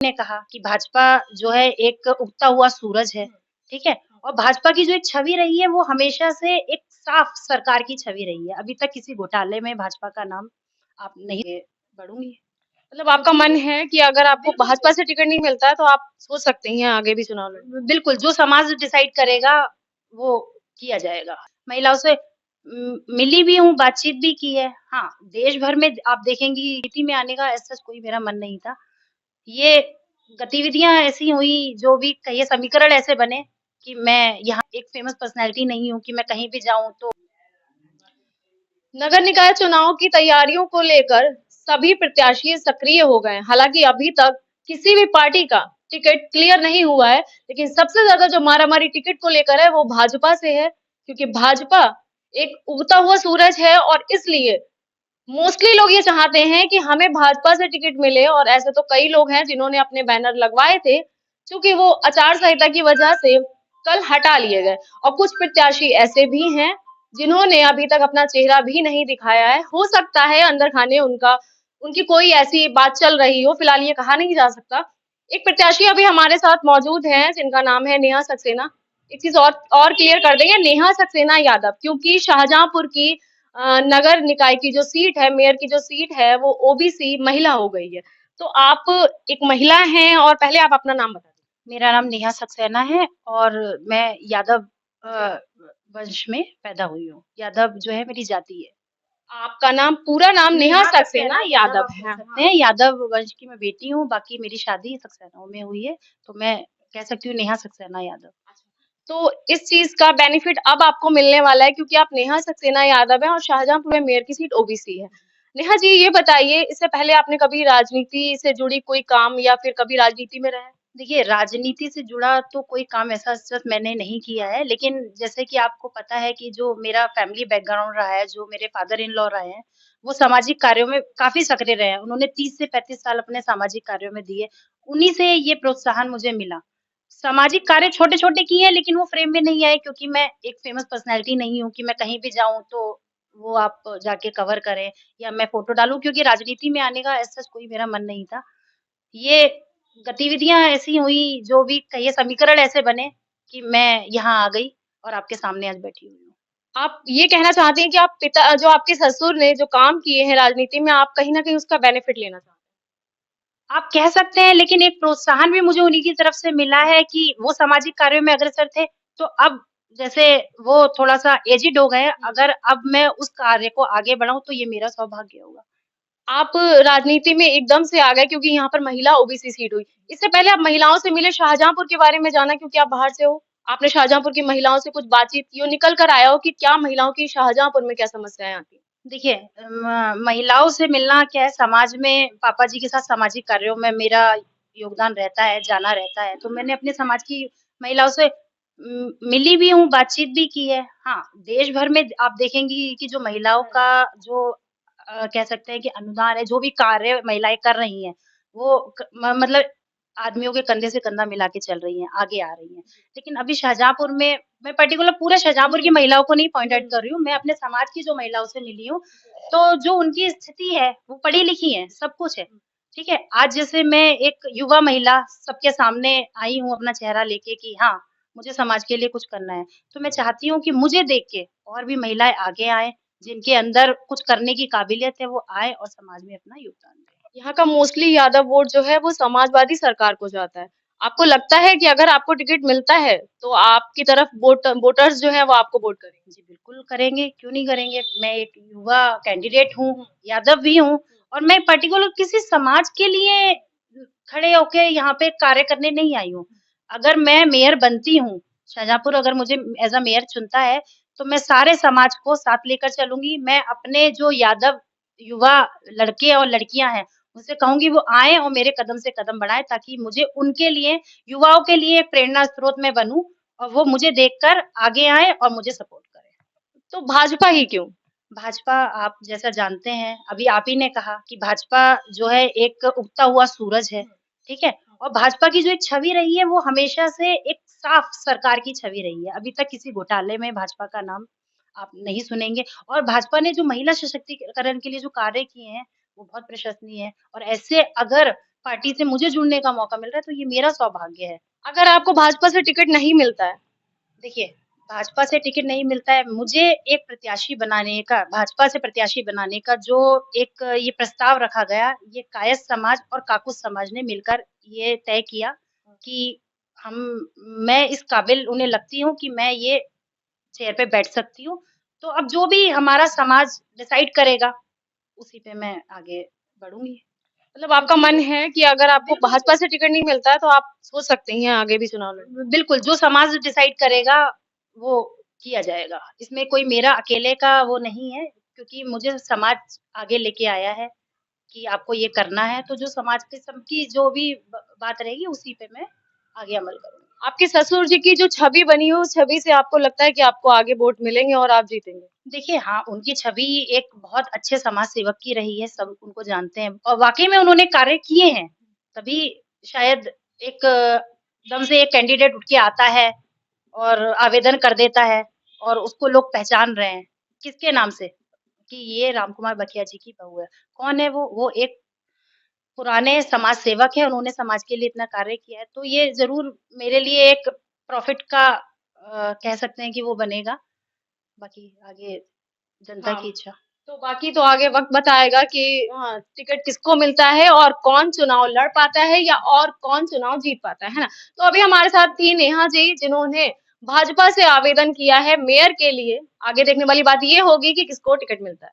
ने कहा कि भाजपा जो है एक उगता हुआ सूरज है, ठीक है? और भाजपा की जो एक छवि रही है वो हमेशा से एक साफ सरकार की छवि रही है। अभी तक किसी घोटाले में भाजपा का नाम आप नहीं बढ़ूँगी। मतलब आपका मन है कि अगर आपको भाजपा से टिकट नहीं मिलता है तो आप सोच सकते हैं आगे भी चुनाव लड़ने। बिल्कुल, जो समाज डिसाइड करेगा वो किया जाएगा। महिलाओं से मिली भी हूँ, बातचीत भी की है। हाँ, देश भर में आप देखेंगी नीति में आने का ऐसा कोई मेरा मन नहीं था। ये गतिविधियाँ ऐसी हुई जो भी कहिए समीकरण ऐसे बने कि मैं यहाँ एक फेमस पर्सनैलिटी नहीं हूँ कि मैं कहीं भी जाऊँ तो नगर निकाय चुनाव की तैयारियों को लेकर सभी प्रत्याशी सक्रिय हो गए हैं। हालांकि अभी तक किसी भी पार्टी का टिकट क्लियर नहीं हुआ है, लेकिन सबसे ज्यादा जो मारामारी टिकट को लेकर है वो भाजपा से है, क्योंकि भाजपा एक उगता हुआ सूरज है और इसलिए मोस्टली लोग ये चाहते हैं कि हमें भाजपा से टिकट मिले। और ऐसे तो कई लोग हैं जिन्होंने अपने बैनर लगवाए थे, क्योंकि वो आचार संहिता की वजह से कल हटा लिए गए। और कुछ प्रत्याशी ऐसे भी हैं जिन्होंने अभी तक अपना चेहरा भी नहीं दिखाया है। हो सकता है अंदर खाने उनकी कोई ऐसी बात चल रही हो, फिलहाल ये कहा नहीं जा सकता। एक प्रत्याशी अभी हमारे साथ मौजूद हैं जिनका नाम है नेहा सक्सेना। एक चीज और क्लियर कर देंगे, नेहा सक्सेना यादव, क्योंकि शाहजहांपुर की नगर निकाय की जो सीट है, मेयर की जो सीट है, वो ओबीसी महिला हो गई है। तो आप एक महिला हैं, और पहले आप अपना नाम बता दीजिए। मेरा नाम नेहा सक्सेना है और मैं यादव वंश में पैदा हुई हूँ। यादव जो है मेरी जाति है। आपका नाम, पूरा नाम नेहा सक्सेना यादव आप बोल है। सकते हैं। यादव वंश की मैं बेटी हूँ, बाकी मेरी शादी सक्सेना में हुई है, तो मैं कह सकती हूँ नेहा सक्सेना यादव। तो इस चीज का बेनिफिट अब आपको मिलने वाला है, क्योंकि आप नेहा सक्सेना यादव है और शाहजहांपुर में मेयर की सीट ओबीसी है। नेहा जी, ये बताइए, इससे पहले आपने कभी राजनीति से जुड़ी कोई काम या फिर कभी राजनीति में रहे? देखिए, राजनीति से जुड़ा तो कोई काम ऐसा सच मैंने नहीं किया है, लेकिन जैसे कि आपको पता है कि जो मेरा फैमिली बैकग्राउंड रहा है, जो मेरे फादर इन लॉ रहे हैं, वो सामाजिक कार्यों में काफ़ी सक्रिय रहे हैं। उन्होंने 30 से 35 साल अपने सामाजिक कार्यों में दिए। उन्हीं से ये प्रोत्साहन मुझे मिला। सामाजिक कार्य छोटे-छोटे किए हैं, लेकिन वो फ्रेम में नहीं आए क्योंकि मैं एक फेमस पर्सनैलिटी नहीं हूँ कि मैं कहीं भी जाऊँ तो वो आप जाके कवर करें या मैं फ़ोटो डालूँ, क्योंकि राजनीति में आने का ऐसा कोई मेरा मन नहीं था। ये गतिविधियाँ ऐसी हुई जो भी कहिए समीकरण ऐसे बने कि मैं यहाँ आ गई और आपके सामने आज बैठी हुई हूँ। आप ये कहना चाहते हैं कि आप पिता, जो आपके ससुर ने जो काम किए हैं राजनीति में, आप कहीं न कहीं उसका बेनिफिट लेना चाहते हैं? आप कह सकते हैं, लेकिन एक प्रोत्साहन भी मुझे उन्हीं की तरफ से मिला है कि वो सामाजिक कार्यों में अग्रसर थे, तो अब जैसे वो थोड़ा-सा एज्ड हो गए हैं, अगर अब मैं उस कार्य को आगे बढ़ाऊँ तो ये मेरा सौभाग्य होगा। आप राजनीति में एकदम से आ गए क्योंकि यहाँ पर महिला ओबीसी सीट हुई। इससे पहले आप महिलाओं से मिले, शाहजहांपुर के बारे में जाना, क्योंकि आप बाहर से हो। आपने शाहजहांपुर की महिलाओं से कुछ बातचीत की हो, निकल कर आया हो कि क्या महिलाओं की शाहजहांपुर में क्या समस्याएँ आती हैं? देखिए महिलाओं से मिलना क्या है, समाज में पापा जी के साथ सामाजिक कार्यों में मेरा योगदान रहता है, जाना रहता है, तो मैंने अपने समाज की महिलाओं से मिली भी हूँ, बातचीत भी की है। हाँ, देश भर में आप देखेंगी कि जो महिलाओं का जो कह सकते हैं कि अनुदान है, जो भी कार्य महिलाएँ कर रही हैं, वो मतलब आदमियों के कंधे से कंधा मिला के चल रही हैं, आगे आ रही हैं। लेकिन अभी शाहजहाँपुर में मैं पर्टिकुलर पूरे शाहजहाँपुर की महिलाओं को नहीं पॉइंट आउट कर रही हूँ, मैं अपने समाज की जो महिलाओं से मिली हूँ, तो जो उनकी स्थिति है, वो पढ़ी-लिखी हैं, सब कुछ है, ठीक है? आज जैसे मैं एक युवा महिला सबके सामने आई हूँ अपना चेहरा लेके कि हाँ, मुझे समाज के लिए कुछ करना है, तो मैं चाहती हूँ कि मुझे देख के और भी महिलाएँ आगे आएँ, जिनके अंदर कुछ करने की काबिलियत है, वो आएँ और समाज में अपना योगदान दें। यहाँ का मोस्टली यादव वोट जो है वो समाजवादी सरकार को जाता है। आपको लगता है कि अगर आपको टिकट मिलता है तो आपकी तरफ वोटर्स जो है वो आपको वोट करेंगे? जी, बिल्कुल करेंगे, क्यों नहीं करेंगे? मैं एक युवा कैंडिडेट हूँ, यादव भी हूँ और मैं पर्टिकुलर किसी समाज के लिए खड़े होके यहाँ पे कार्य करने नहीं आई हूँ। अगर मैं मेयर बनती हूँ, शाहजहाँपुर अगर मुझे एज़ अ मेयर चुनता है, तो मैं सारे समाज को साथ लेकर चलूँगी। मैं अपने जो यादव युवा लड़के और लड़कियाँ हैं, उनसे कहूँगी वो आएँ और मेरे कदम से कदम बढ़ाएँ ताकि मुझे उनके लिए, युवाओं के लिए एक प्रेरणा स्रोत मैं बनूँ और वो मुझे देखकर आगे आएँ और मुझे सपोर्ट करें। तो भाजपा ही क्यों? भाजपा आप जैसा जानते हैं, अभी आप ही ने कहा कि भाजपा जो है एक उगता हुआ सूरज है, ठीक है? और भाजपा की जो एक छवि रही है, वो हमेशा से एक साफ सरकार की छवि रही है। अभी तक किसी घोटाले में भाजपा का नाम आप नहीं सुनेंगे और भाजपा ने जो महिला सशक्तिकरण के लिए जो कार्य किए हैं, वो बहुत प्रशंसनीय है और ऐसे अगर पार्टी से मुझे जुड़ने का मौका मिल रहा है, तो ये मेरा सौभाग्य है। अगर आपको भाजपा से टिकट नहीं मिलता है, देखिए, भाजपा से टिकट नहीं मिलता है, मुझे एक प्रत्याशी बनाने का, भाजपा से प्रत्याशी बनाने का जो एक ये प्रस्ताव रखा गया, ये कायस्थ समाज और काकुस समाज ने मिलकर ये तय किया कि हम मैं इस काबिल उन्हें लगती हूँ कि मैं ये चेयर पे बैठ सकती हूँ। तो अब जो भी हमारा समाज डिसाइड करेगा, उसी पे मैं आगे बढ़ूँगी। मतलब आपका मन क्योंकि है कि अगर आपको बिल्कुल, भाजपा से टिकट नहीं मिलता है तो आप सोच सकती हैं आगे भी चुनाव लड़ने? बिल्कुल, जो समाज डिसाइड करेगा, वो किया जाएगा। इसमें कोई मेरा अकेले का वो नहीं है, क्योंकि मुझे समाज आगे लेके आया है कि आपको ये करना है, तो जो समाज के सबकी जो भी बात रहेगी, उसी पे मैं आगे अमल करूँगी। आपके ससुर जी की जो छवि बनी है, उस छवि से आपको लगता है कि आपको आगे वोट मिलेंगे और आप जीतेंगे? देखिए, हाँ, उनकी छवि एक बहुत अच्छे समाज सेवक की रही है, सब उनको जानते हैं और वाक़ई में उन्होंने कार्य किए हैं। तभी शायद एक एकदम से एक कैंडिडेट उठ के आता है और आवेदन कर देता है और उसको लोग पहचान रहे हैं। किसके नाम से? कि ये रामकुमार बखिया जी की बहू है। कौन है वो? वो एक पुराने समाज सेवक हैं, उन्होंने समाज के लिए इतना कार्य किया है, तो ये ज़रूर मेरे लिए एक प्रॉफ़िट का कह सकते हैं कि वो बनेगा। बाकी आगे जनता हाँ, की इच्छा। तो बाकी तो आगे वक्त बताएगा कि टिकट किसको मिलता है और कौन चुनाव लड़ पाता है या और कौन चुनाव जीत पाता है ना। तो अभी हमारे साथ थी नेहा जी जिन्होंने भाजपा से आवेदन किया है मेयर के लिए। आगे देखने वाली बात ये होगी कि किसको टिकट मिलता है।